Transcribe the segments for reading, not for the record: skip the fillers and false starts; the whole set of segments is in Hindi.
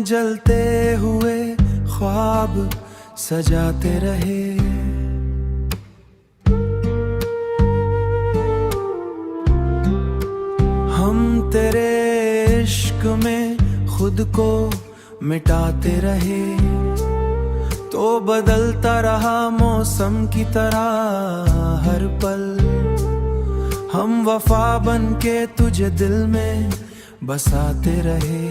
में जलते हुए ख्वाब सजाते रहे। हम तेरे इश्क में खुद को मिटाते रहे, तो बदलता रहा मौसम की तरह हर पल। हम वफा बन के तुझे दिल में बसाते रहे।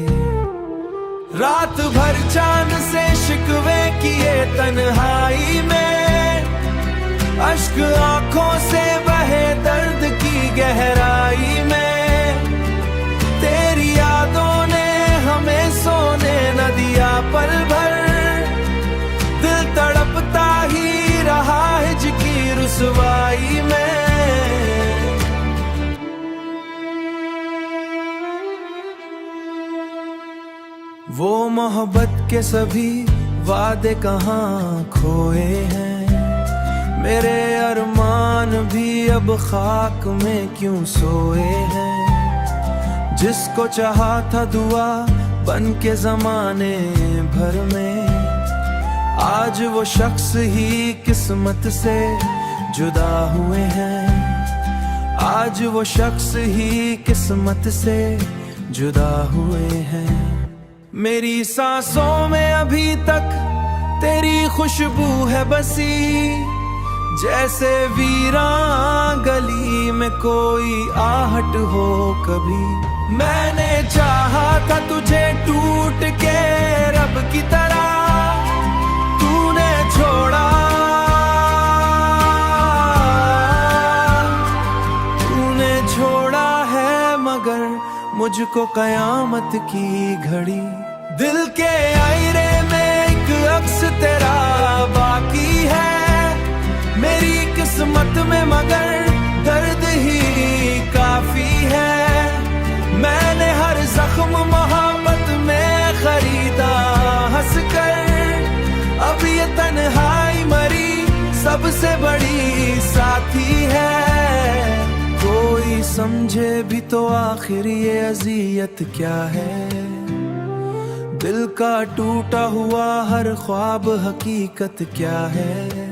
रात भर चांद से शिकवे किए तन्हाई में, अश्क आंखों से बहे दर्द की गहराई में। तेरी यादों ने हमें सोने न दिया पल भर, दिल तड़पता ही रहा हिज की रुसवाई में। वो मोहब्बत के सभी वादे कहाँ खोए हैं, मेरे अरमान भी अब खाक में क्यों सोए हैं। जिसको चाहा था दुआ बन के जमाने भर में, आज वो शख्स ही किस्मत से जुदा हुए हैं। आज वो शख्स ही किस्मत से जुदा हुए हैं। मेरी सांसों में अभी तक तेरी खुशबू है बसी, जैसे वीरान गली में कोई आहट हो कभी। मैंने चाहा था तुझे टूट के रब की तरह, तूने छोड़ा, तूने छोड़ा है मगर मुझको कयामत की घड़ी। दिल के आईने में एक अक्स तेरा बाकी है, मेरी किस्मत में मगर दर्द ही काफी है। मैंने हर जख्म मोहब्बत में खरीदा हंसकर, अब ये तन्हाई मरी सबसे बड़ी साथी है। कोई समझे भी तो आखिर ये अज़ियत क्या है, दिल का टूटा हुआ हर ख्वाब हकीकत क्या है।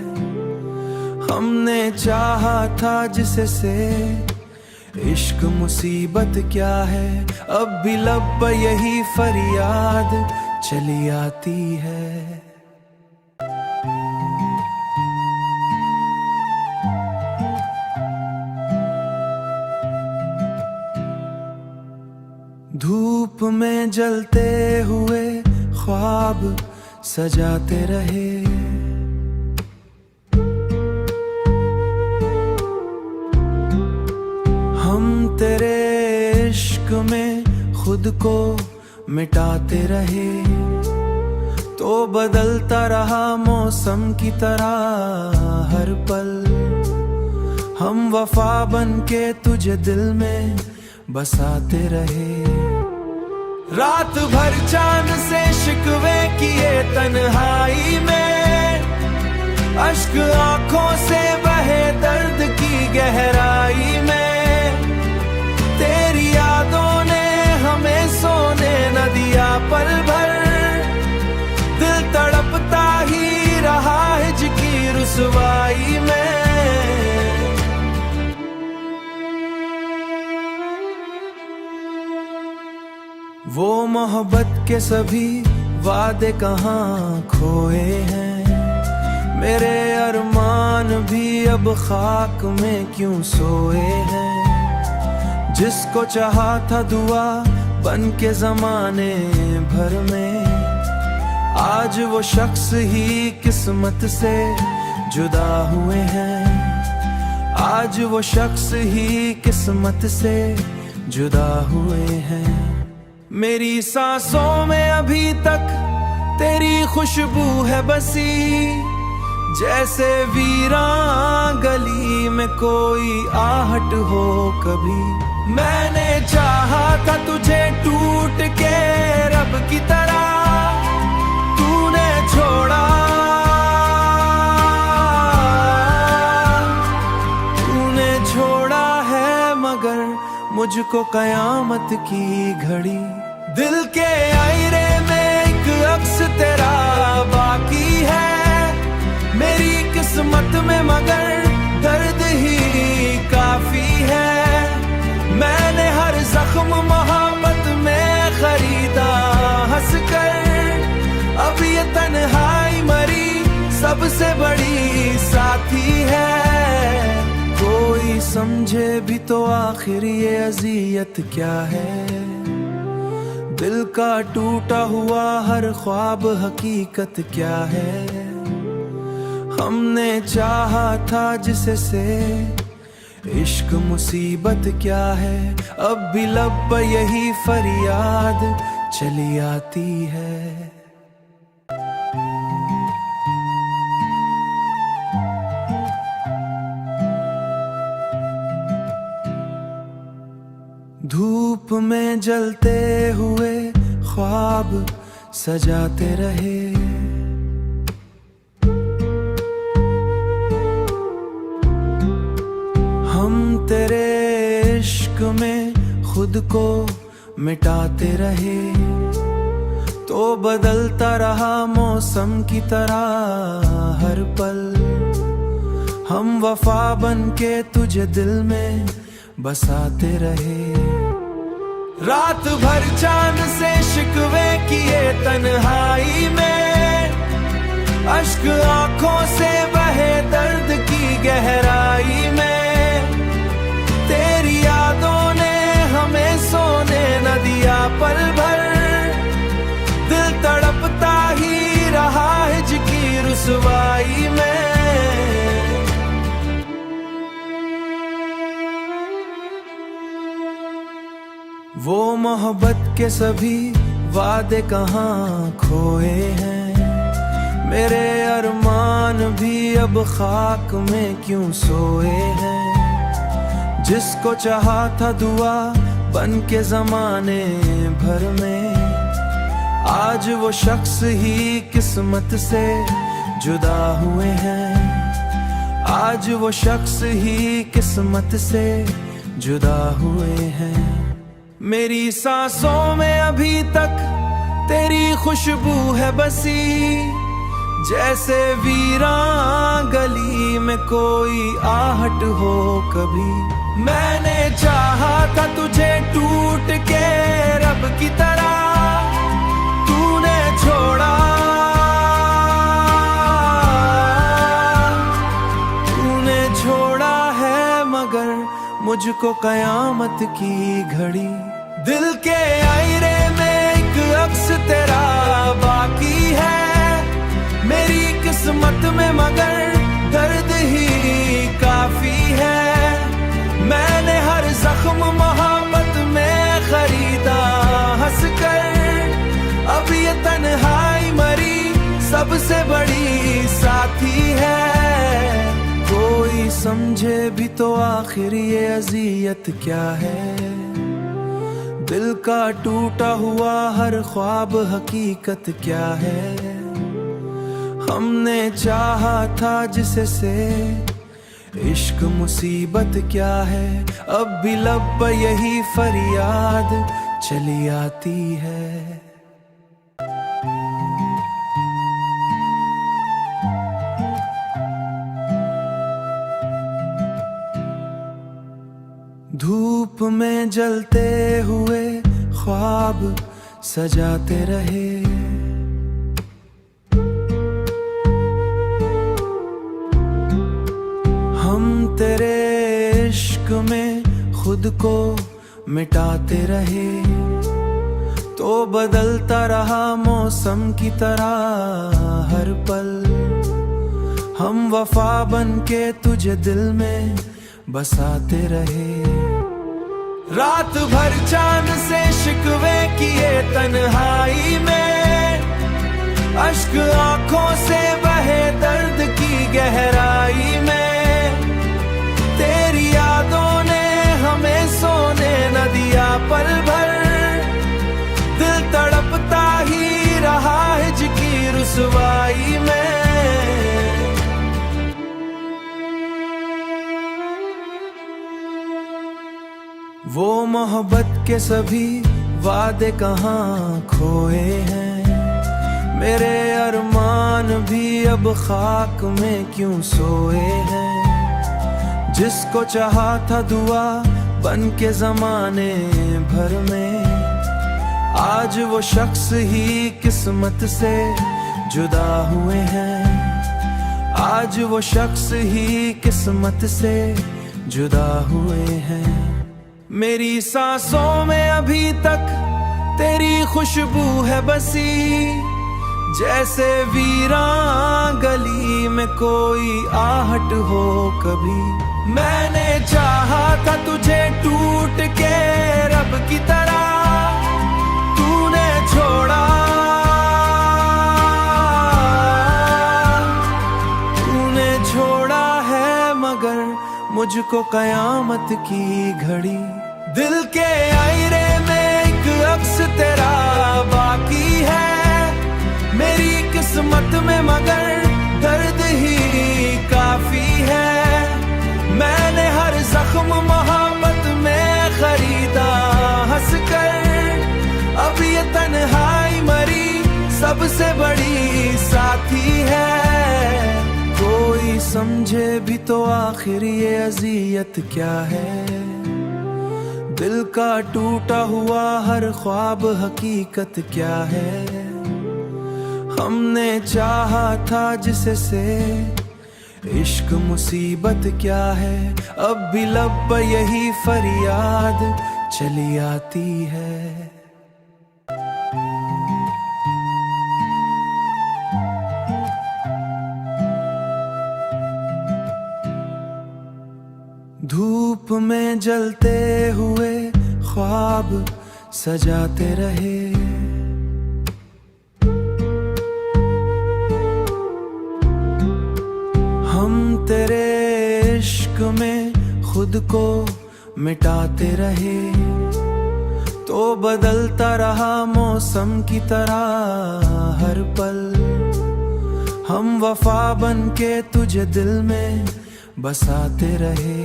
हमने चाहा था जिससे इश्क मुसीबत क्या है, अब भी लब पर यही फरियाद चली आती है। धूप में जलते हुए ख्वाब सजाते रहे। हम तेरे इश्क में खुद को मिटाते रहे, तो बदलता रहा मौसम की तरह हर पल। हम वफा बन के तुझे दिल में बसाते रहे। रात भर चांद से शिकवे किए तन्हाई में, अश्क आंखों से बहे दर्द की गहराई में। तेरी यादों ने हमें सोने न दिया पल भर, दिल तड़पता ही रहा हिज की रुसवाई में। वो मोहब्बत के सभी वादे कहाँ खोए हैं, मेरे अरमान भी अब खाक में क्यों सोए हैं। जिसको चाहा था दुआ बन के जमाने भर में, आज वो शख्स ही किस्मत से जुदा हुए हैं। आज वो शख्स ही किस्मत से जुदा हुए हैं। मेरी सांसों में अभी तक तेरी खुशबू है बसी, जैसे वीरान गली में कोई आहट हो कभी। मैंने चाहा था तुझे टूट के रब की तरह, तूने छोड़ा, तूने छोड़ा है मगर मुझको कयामत की घड़ी। दिल के आईने में अक्स तेरा बाकी है मेरी किस्मत में, मगर दर्द ही काफी है। मैंने हर जख्म मोहब्बत में खरीदा हंसकर, अब ये तन्हाई मरी सबसे बड़ी साथी है। कोई समझे भी तो आखिर ये अजियत क्या है, दिल का टूटा हुआ हर ख्वाब हकीकत क्या है। हमने चाहा था जिससे इश्क मुसीबत क्या है, अब भी लब पर यही फरियाद चली आती है। धूप में जलते हुए ख्वाब सजाते रहे, हम तेरे इश्क में खुद को मिटाते रहे। तो बदलता रहा मौसम की तरह हर पल, हम वफा बन के तुझे दिल में बसाते रहे। रात भर चांद से शिकवे किए तन्हाई में, अश्क आंखों से बहे दर्द की गहराई में। तेरी यादों ने हमें सोने न दिया पल भर, दिल तड़पता ही रहा हिज की रुसवाई में। वो मोहब्बत के सभी वादे कहाँ खोए हैं, मेरे अरमान भी अब खाक में क्यों सोए हैं। जिसको चाहा था दुआ बन के जमाने भर में, आज वो शख्स ही किस्मत से जुदा हुए हैं। आज वो शख्स ही किस्मत से जुदा हुए हैं। मेरी सांसों में अभी तक तेरी खुशबू है बसी, जैसे वीरान गली में कोई आहट हो कभी। मैंने चाहा था तुझे टूट के रब की तरह, तूने छोड़ा, तूने छोड़ा है मगर मुझको कयामत की घड़ी। दिल के आईने में एक अक्स तेरा बाकी है मेरी किस्मत में, मगर दर्द ही काफी है। मैंने हर जख्म मोहब्बत में खरीदा हंसकर, अब ये तन्हाई मरी सबसे बड़ी साथी है। कोई समझे भी तो आखिर ये अजियत क्या है, दिल का टूटा हुआ हर ख्वाब हकीकत क्या है। हमने चाहा था जिससे इश्क मुसीबत क्या है, अब भी लब पर यही फरियाद चली आती है। धूप में जलते हुए ख्वाब सजाते रहे, हम तेरे इश्क में खुद को मिटाते रहे। तो बदलता रहा मौसम की तरह हर पल, हम वफा बन के तुझे दिल में बसाते रहे। रात भर चांद से शिकवे किए तन्हाई में, अश्क आंखों से बहे दर्द की गहराई में। तेरी यादों ने हमें सोने न दिया पल भर, दिल तड़पता ही रहा हिज की रुसवाई में। वो मोहब्बत के सभी वादे कहाँ खोए हैं, मेरे अरमान भी अब खाक में क्यों सोए हैं। जिसको चाहा था दुआ बन के जमाने भर में, आज वो शख्स ही किस्मत से जुदा हुए हैं। आज वो शख्स ही किस्मत से जुदा हुए हैं। मेरी सांसों में अभी तक तेरी खुशबू है बसी, जैसे वीरान गली में कोई आहट हो कभी। मैंने चाहा था तुझे टूट के रब की तरह, तूने छोड़ा, तूने छोड़ा है मगर मुझको कयामत की घड़ी। दिल के आईने में एक अक्स तेरा बाकी है, मेरी किस्मत में मगर दर्द ही काफी है। मैंने हर जख्म मोहब्बत में खरीदा हंसकर, अब ये तन्हाई मरी सबसे बड़ी साथी है। कोई समझे भी तो आखिर ये अजियत क्या है। दिल का टूटा हुआ हर ख्वाब हकीकत क्या है। हमने चाहा था जिससे इश्क मुसीबत क्या है। अब भी लब पे यही फरियाद चली आती है। धूप में जलते हुए ख्वाब सजाते रहे, हम तेरे इश्क में खुद को मिटाते रहे। तो बदलता रहा मौसम की तरह हर पल, हम वफा बन के तुझे दिल में बसाते रहे।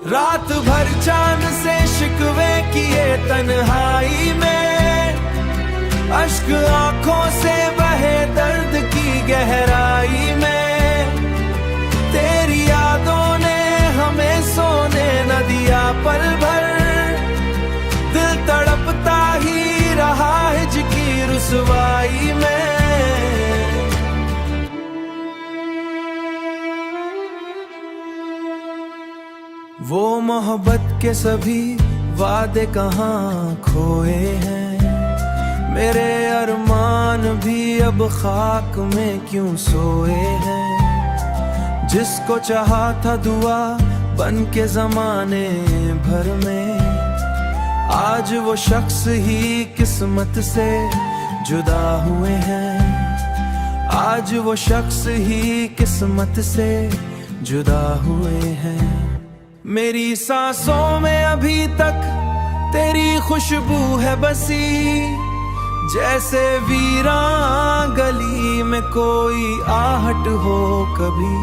रात भर चांद से शिकवे किए तन्हाई में, अश्क आंखों से बहे दर्द की गहराई में। तेरी यादों ने हमें सोने न दिया पल भर, दिल तड़पता ही रहा हिज की रुसवाई में। वो मोहब्बत के सभी वादे कहाँ खोए हैं। मेरे अरमान भी अब खाक में क्यों सोए हैं। जिसको चाहा था दुआ बन के जमाने भर में, आज वो शख्स ही किस्मत से जुदा हुए हैं। आज वो शख्स ही किस्मत से जुदा हुए हैं। मेरी सांसों में अभी तक तेरी खुशबू है बसी, जैसे वीरान गली में कोई आहट हो कभी।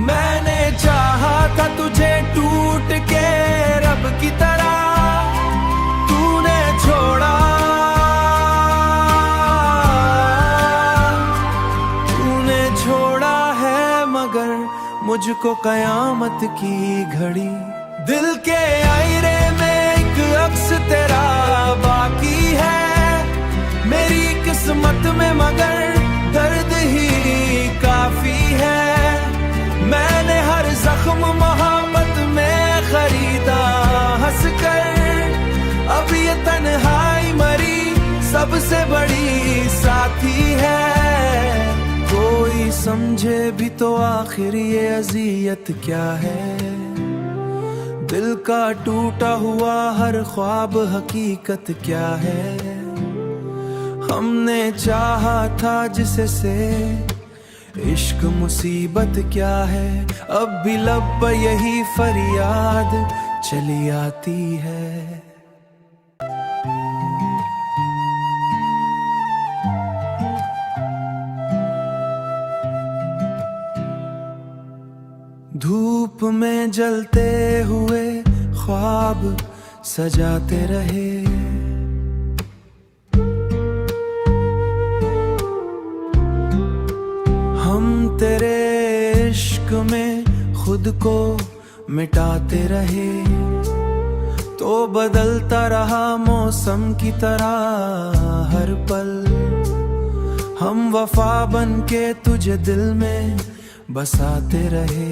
मैंने चाहा था तुझे टूट के रब की तरह, तूने छोड़ा, तूने छोड़ा है मगर मुझको कयामत की घड़ी। दिल के आईने में एक अक्स तेरा बाकी है, मेरी किस्मत में मगर दर्द ही काफी है। मैंने हर जख्म मोहब्बत में खरीदा हंसकर, अब ये तन्हाई मरी सबसे बड़ी साथी है। कोई समझे भी तो आखिर ये अजियत क्या है। दिल का टूटा हुआ हर ख्वाब हकीकत क्या है। हमने चाहा था जिससे इश्क मुसीबत क्या है। अब भी लब पे यही फरियाद चली आती है। धूप में जलते हुए ख्वाब सजाते रहे, तेरे इश्क में खुद को मिटाते रहे, तो बदलता रहा मौसम की तरह हर पल। हम वफा बन के तुझे दिल में बसाते रहे।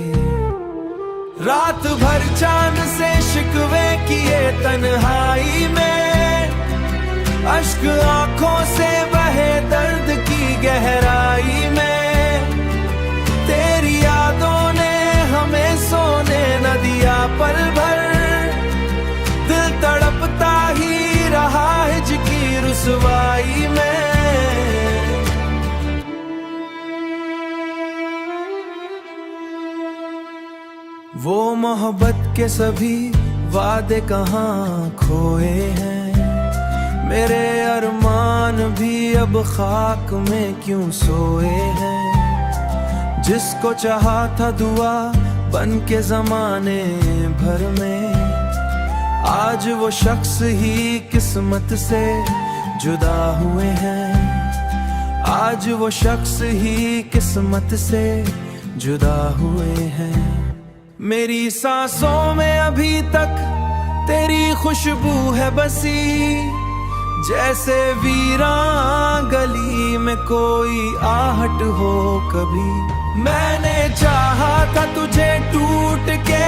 रात भर चांद से शिकवे किए तन्हाई में, अश्क आंखों से बहे दर्द की गहराई में। तेरी यादों ने हमें सोने न दिया पल भर, दिल तड़पता ही रहा हिज की रुसवाई में। वो मोहब्बत के सभी वादे कहाँ खोए हैं, मेरे अरमान भी अब खाक में क्यों सोए हैं। जिसको चाहा था दुआ बन के जमाने भर में, आज वो शख्स ही किस्मत से जुदा हुए हैं। आज वो शख्स ही किस्मत से जुदा हुए हैं। मेरी सांसों में अभी तक तेरी खुशबू है बसी, जैसे वीरान गली में कोई आहट हो कभी। मैंने चाहा था तुझे टूट के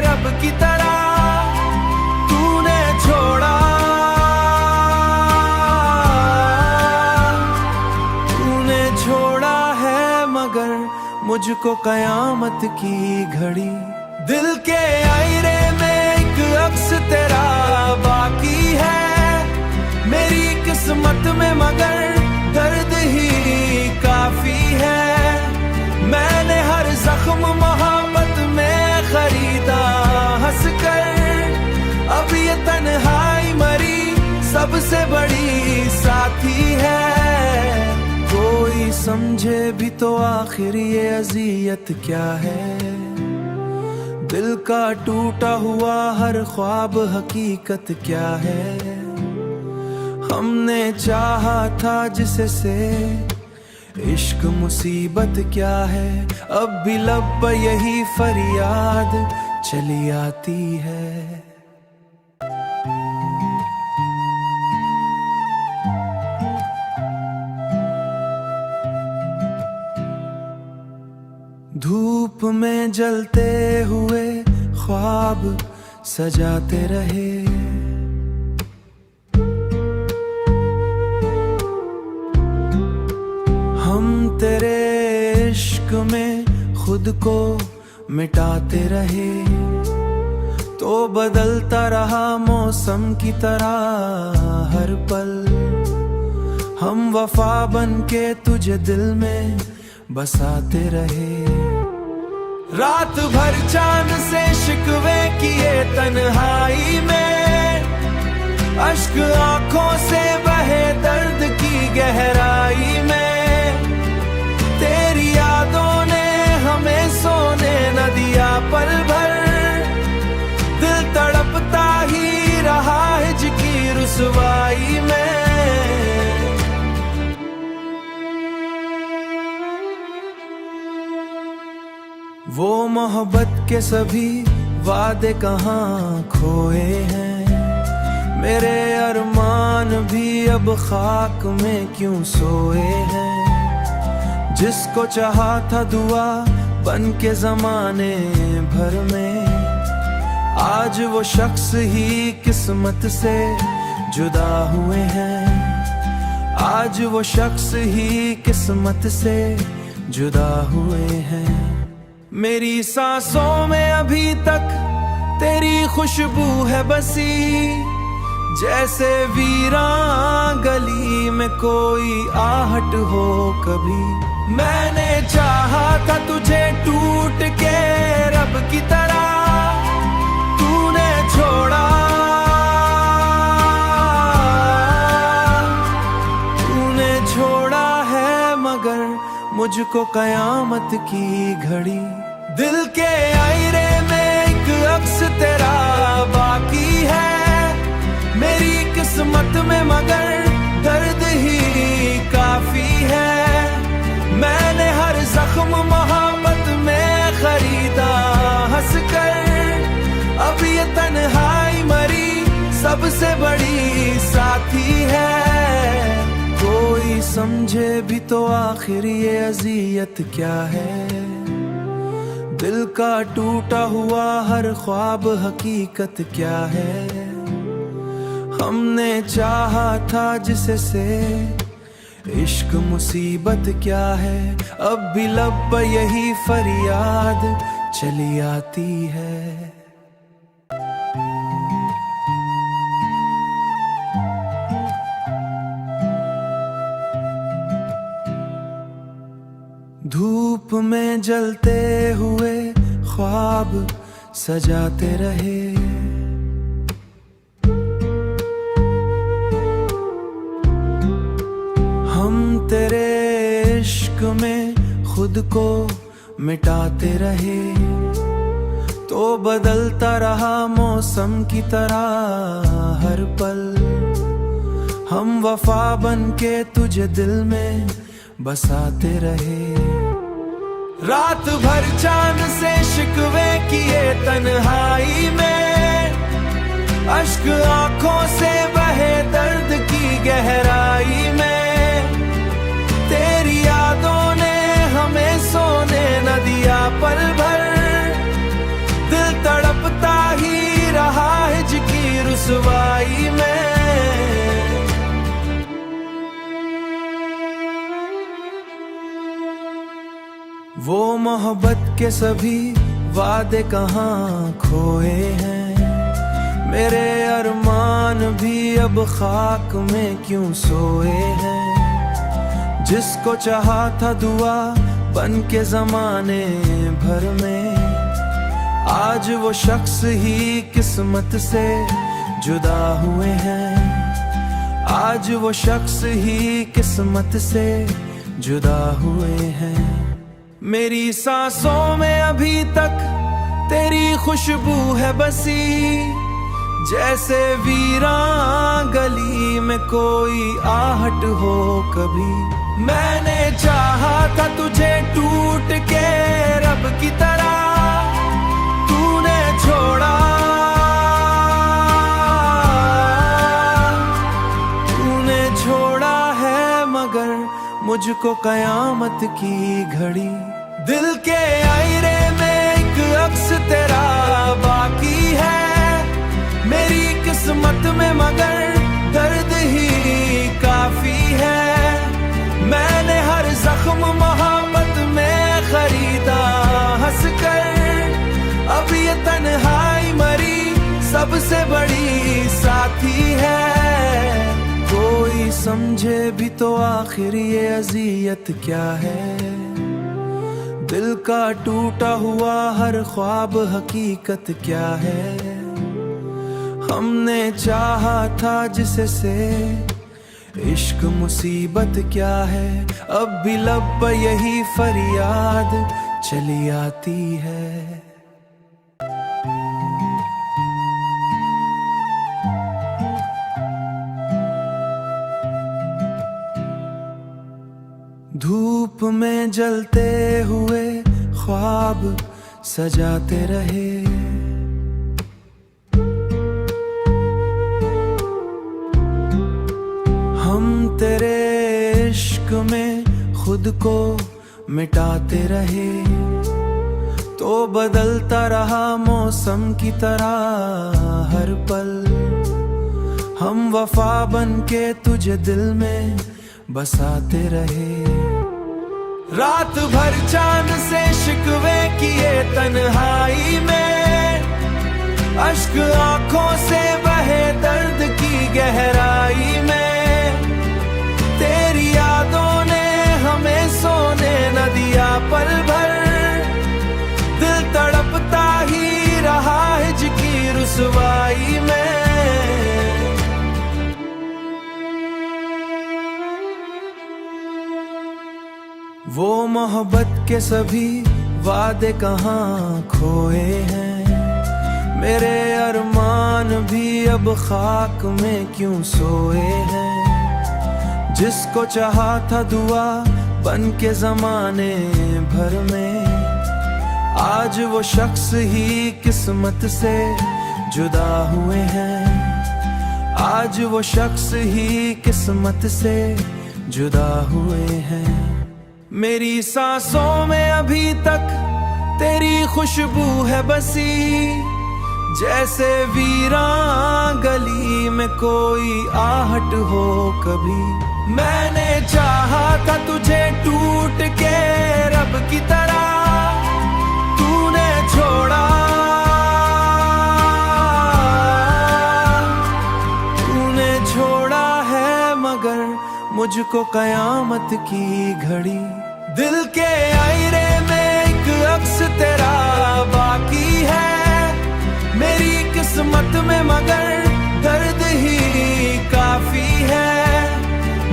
रब की तरह, तूने छोड़ा, तूने छोड़ा है मगर मुझको कयामत की घड़ी। दिल के आईने में एक अक्स तेरा बाकी है, मेरी किस्मत में मगर दर्द ही काफी है। मैंने हर जख्म मोहब्बत में खरीदा हंसकर, अब ये तन्हाई मरी सबसे बड़ी साथी है। कोई समझे भी तो आखिर ये अज़ियत क्या है, दिल का टूटा हुआ हर ख्वाब हकीकत क्या है। हमने चाहा था जिससे इश्क मुसीबत क्या है, अब भी लब पर यही फरियाद चली आती है। धूप में जलते हुए ख्वाब सजाते रहे, हम तेरे इश्क में खुद को मिटाते रहे, तो बदलता रहा मौसम की तरह हर पल। हम वफा बन के तुझे दिल में बसाते रहे। रात भर चांद से शिकवे किए तन्हाई में, अश्क आंखों से बहे दर्द की गहराई में। तेरी यादों ने हमें सोने न दिया पल भर, दिल तड़पता ही रहा हिज की रुसवाई में। वो मोहब्बत के सभी वादे कहाँ खोए हैं, मेरे अरमान भी अब खाक में क्यों सोए हैं। जिसको चाहा था दुआ बन के जमाने भर में, आज वो शख्स ही किस्मत से जुदा हुए हैं। आज वो शख्स ही किस्मत से जुदा हुए हैं। मेरी सांसों में अभी तक तेरी खुशबू है बसी, जैसे वीरान गली में कोई आहट हो कभी। मैंने चाहा था तुझे टूट के रब की तरह, तूने छोड़ा, तूने छोड़ा है मगर मुझको कयामत की घड़ी। दिल के आईने में एक अक्स तेरा बाकी है, मेरी किस्मत में मगर दर्द ही काफी है। मैंने हर जख्म जख्म मोहब्बत में खरीदा हंसकर, अब ये तन्हाई मरी सबसे बड़ी साथी है। कोई समझे भी तो आखिर ये अजियत क्या है, दिल का टूटा हुआ हर ख्वाब हकीकत क्या है। हमने चाहा था जिससे इश्क मुसीबत क्या है, अब भी लब पे यही फरियाद चली आती है। धूप में जलते हुए ख्वाब सजाते रहे, हम तेरे इश्क में खुद को मिटाते रहे। तो बदलता रहा मौसम की तरह हर पल, हम वफा बन के तुझे दिल में बसाते रहे। रात भर चांद से शिकवे किए तन्हाई में, अश्क आंखों से बहे दर्द की गहराई में। तेरी यादों ने हमें सोने न दिया पल भर, दिल तड़पता ही रहा हिज की रुसवाई में। वो मोहब्बत के सभी वादे कहाँ खोए हैं, मेरे अरमान भी अब खाक में क्यों सोए हैं। जिसको चाहा था दुआ बन के जमाने भर में, आज वो शख्स ही किस्मत से जुदा हुए हैं। आज वो शख्स ही किस्मत से जुदा हुए हैं। मेरी सांसों में अभी तक तेरी खुशबू है बसी, जैसे वीरान गली में कोई आहट हो कभी। मैंने चाहा था तुझे टूट के रब की तरह, तूने छोड़ा, तूने छोड़ा है मगर मुझको कयामत की घड़ी। दिल के आईने में एक अक्स तेरा बाकी है, मेरी किस्मत में मगर दर्द ही काफी है। मैंने हर जख्म मोहब्बत में खरीदा हंसकर, अब ये तन्हाई मरी सबसे बड़ी साथी है। कोई समझे भी तो आखिर ये अजियत क्या है, दिल का टूटा हुआ हर ख्वाब हकीकत क्या है। हमने चाहा था जिससे इश्क मुसीबत क्या है, अब भी लब पे यही फरियाद चली आती है। धूप में जलते हुए ख्वाब सजाते रहे, हम तेरे इश्क में खुद को मिटाते रहे। तो बदलता रहा मौसम की तरह हर पल, हम वफा बन के तुझे दिल में बसाते रहे। रात भर चांद से शिकवे किए तन्हाई में, अश्क आंखों से बहे दर्द की गहराई में। तेरी यादों ने हमें सोने न दिया पल भर, दिल तड़पता ही रहा हिज की रुसवाई में। वो मोहब्बत के सभी वादे कहाँ खोए हैं, मेरे अरमान भी अब खाक में क्यों सोए हैं। जिसको चाहा था दुआ बन के जमाने भर में। आज वो शख्स ही किस्मत से जुदा हुए हैं, आज वो शख्स ही किस्मत से जुदा हुए हैं। मेरी सांसों में अभी तक तेरी खुशबू है बसी, जैसे वीरान गली में कोई आहट हो कभी। मैंने चाहा था तुझे टूट के रब की तरह, तूने छोड़ा, तूने छोड़ा है मगर मुझको कयामत की घड़ी। दिल के आईने में एक अक्स तेरा बाकी है, मेरी किस्मत में मगर दर्द ही काफी है।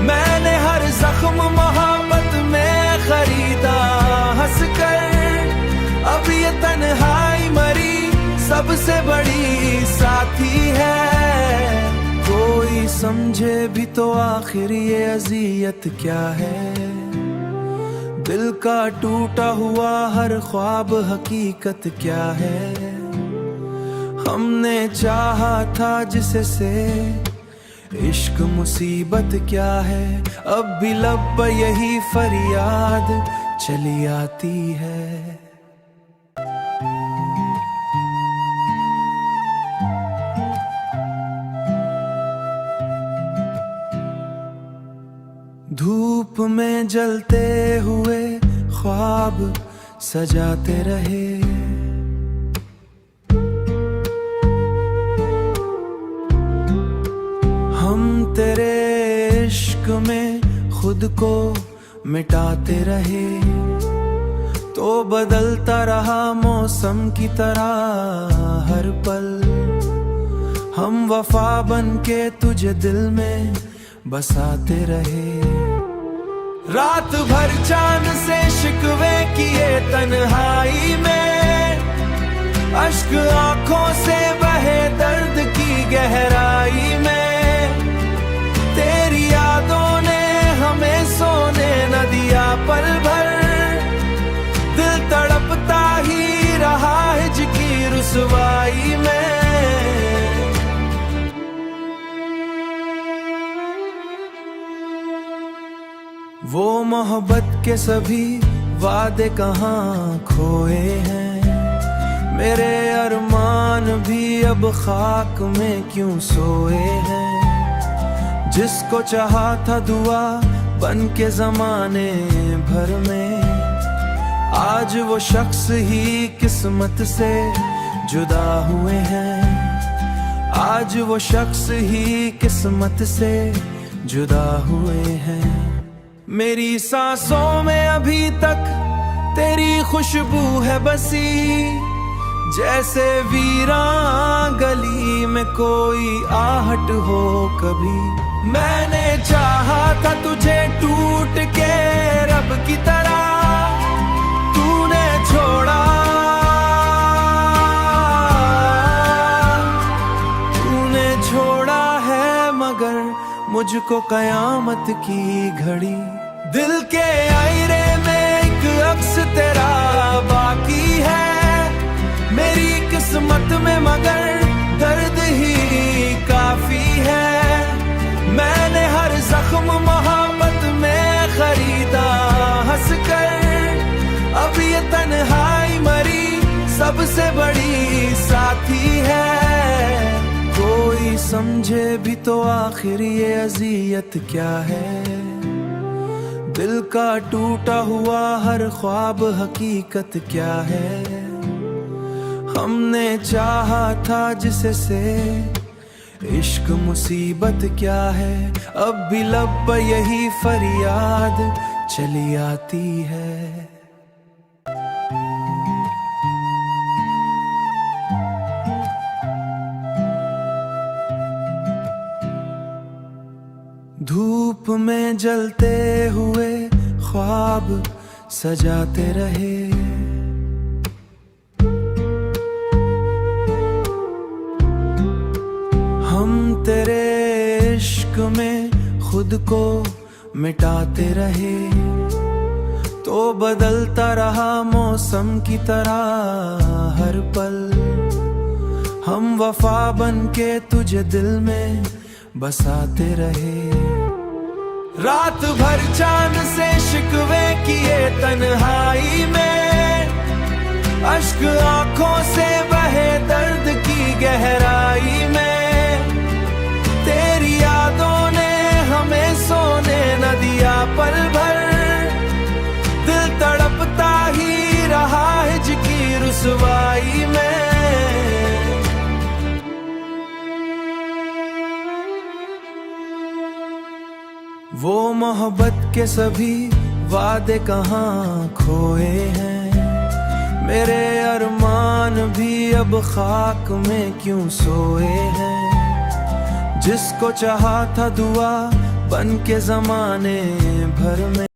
मैंने हर जख्म मोहब्बत में खरीदा हंसकर, अब ये तन्हाई मरी सबसे बड़ी साथी है। कोई समझे भी तो आखिर ये अजियत क्या है, दिल का टूटा हुआ हर ख्वाब हकीकत क्या है। हमने चाहा था जिससे इश्क मुसीबत क्या है, अब भी लब पर यही फरियाद चली आती है। धूप में जलते हुए ख्वाब सजाते रहे, हम तेरे इश्क में खुद को मिटाते रहे। तो बदलता रहा मौसम की तरह हर पल, हम वफा बन के तुझे दिल में बसाते रहे। रात भर चांद से शिकवे किए तन्हाई में, अश्क आंखों से बहे दर्द की गहराई में। तेरी यादों ने हमें सोने न दिया पल भर, दिल तड़पता ही रहा हिज की रुसवाई में। वो मोहब्बत के सभी वादे कहाँ खोए हैं, मेरे अरमान भी अब खाक में क्यों सोए हैं। जिसको चाहा था दुआ बन के जमाने भर में, आज वो शख्स ही किस्मत से जुदा हुए हैं, आज वो शख्स ही किस्मत से जुदा हुए हैं। मेरी सांसों में अभी तक तेरी खुशबू है बसी, जैसे वीरान गली में कोई आहट हो कभी। मैंने चाहा था तुझे टूट के रब की तरह, तूने छोड़ा, तूने छोड़ा है मगर मुझको कयामत की घड़ी। दिल के आईने में एक अक्स तेरा बाकी है, मेरी किस्मत में मगर दर्द ही काफी है। मैंने हर जख्म मोहब्बत में खरीदा हंसकर, अब ये तन्हाई मरी सबसे बड़ी साथी है। कोई समझे भी तो आखिर ये अजियत क्या है, दिल का टूटा हुआ हर ख्वाब हकीकत क्या है। हमने चाहा था जिससे इश्क मुसीबत क्या है, अब भी लब पर यही फरियाद चली आती है। धूप में जलते हुए ख्वाब सजाते रहे, हम तेरे इश्क में खुद को मिटाते रहे। तो बदलता रहा मौसम की तरह हर पल। हम वफा बन के तुझे दिल में बसाते रहे। रात भर चांद से शिकवे किए तन्हाई में, अश्क आंखों से बहे दर्द की गहराई में। तेरी यादों ने हमें सोने न दिया पल भर, दिल तड़पता ही रहा हिज की रुसवाई में। वो मोहब्बत के सभी वादे कहाँ खोए हैं, मेरे अरमान भी अब खाक में क्यों सोए हैं। जिसको चाहा था दुआ बन के जमाने भर में।